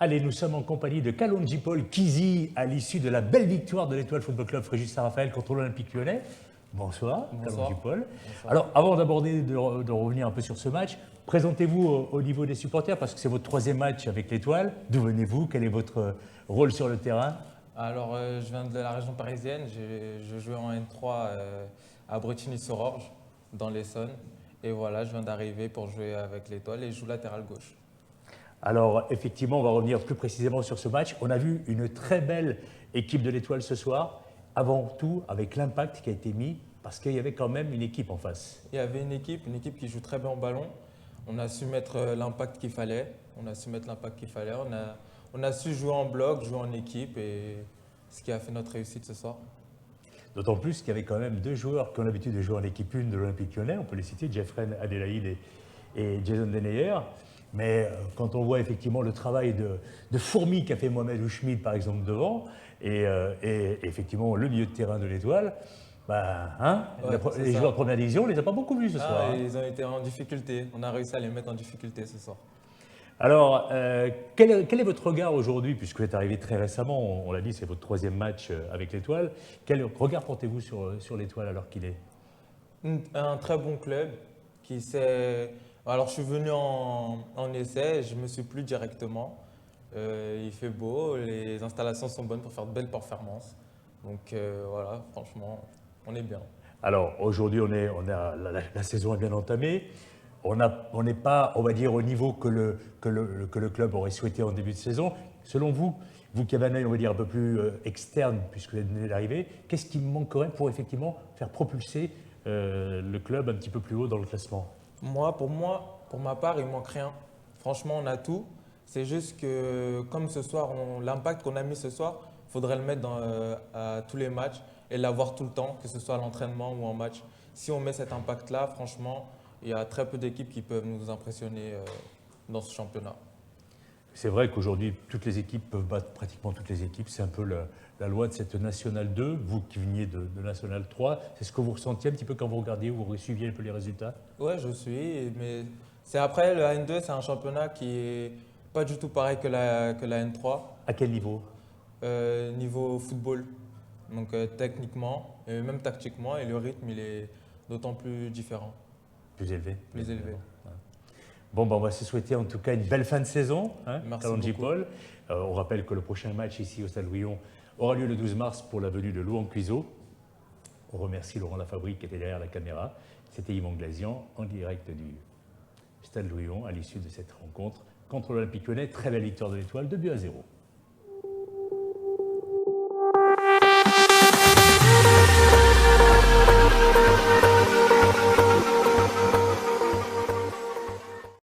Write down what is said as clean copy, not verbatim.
Allez, nous sommes en compagnie de Kalonji Paul Kizi à l'issue de la belle victoire de l'Étoile Football Club Fréjus Saint-Raphaël contre l'Olympique Lyonnais. Bonsoir, Kalonji Paul. Bonsoir. Alors, avant d'aborder, de revenir un peu sur ce match, présentez-vous au niveau des supporters parce que c'est votre troisième match avec l'Étoile. D'où venez-vous? Quel est votre rôle sur le terrain? Alors, je viens de la région parisienne. Je jouais en N3 à Brétigny-sur-Orge, dans l'Essonne. Et voilà, je viens d'arriver pour jouer avec l'Étoile et je joue latéral gauche. Alors, effectivement, on va revenir plus précisément sur ce match. On a vu une très belle équipe de l'Étoile ce soir, avant tout avec l'impact qui a été mis, parce qu'il y avait quand même une équipe en face. Il y avait une équipe qui joue très bien au ballon. On a su mettre l'impact qu'il fallait. On a su jouer en bloc, jouer en équipe, et ce qui a fait notre réussite ce soir. D'autant plus qu'il y avait quand même deux joueurs qui ont l'habitude de jouer en équipe 1 de l'Olympique Lyonnais. On peut les citer, Jeffrey Adelaide et Jason Deneyer. Mais quand on voit effectivement le travail de fourmi qu'a fait Mohamed Ousmid, par exemple, devant, et effectivement le milieu de terrain de l'Étoile, les joueurs de première division, on ne les a pas beaucoup vus ce soir. Ils ont été en difficulté. On a réussi à les mettre en difficulté ce soir. Alors, quel est votre regard aujourd'hui, puisque vous êtes arrivé très récemment, on l'a dit, c'est votre troisième match avec l'Étoile. Quel regard portez-vous sur l'Étoile alors qu'il est? Un très bon club qui s'est... Alors, je suis venu en essai, je me suis plu directement. Il fait beau, les installations sont bonnes pour faire de belles performances. Donc voilà, franchement, on est bien. Alors, aujourd'hui, la saison est bien entamée. On n'est pas, on va dire, au niveau que le club aurait souhaité en début de saison. Selon vous, vous qui avez un œil, on va dire, un peu plus externe, puisque vous venez d'arriver, qu'est-ce qui manquerait pour effectivement faire propulser le club un petit peu plus haut dans le classement? Pour ma part, il ne manque rien. Franchement, on a tout. C'est juste que, comme ce soir, l'impact qu'on a mis ce soir, il faudrait le mettre à tous les matchs et l'avoir tout le temps, que ce soit à l'entraînement ou en match. Si on met cet impact-là, franchement, il y a très peu d'équipes qui peuvent nous impressionner dans ce championnat. C'est vrai qu'aujourd'hui, toutes les équipes peuvent battre pratiquement toutes les équipes. C'est un peu la loi de cette National 2. Vous qui veniez de National 3, c'est ce que vous ressentiez un petit peu quand vous regardiez ou vous suiviez un peu les résultats? Oui, je suis. Mais c'est après, le N2, c'est un championnat qui est pas du tout pareil que la N3. À quel niveau? Niveau football. Donc techniquement, et même tactiquement, et le rythme, il est d'autant plus différent. Plus élevé. Plus élevé. Ouais. Bon, on va se souhaiter en tout cas une belle fin de saison, Merci Kalonji beaucoup. Paul. On rappelle que le prochain match ici au Stade Louis-Lyon aura lieu le 12 mars pour la venue de Louan Cuiseau. On remercie Laurent Lafabrique qui était derrière la caméra. C'était Yvan Glazian en direct du Stade Louis-Lyon à l'issue de cette rencontre contre l'Olympique Lyonnais. Très belle victoire de l'Étoile, 2-0.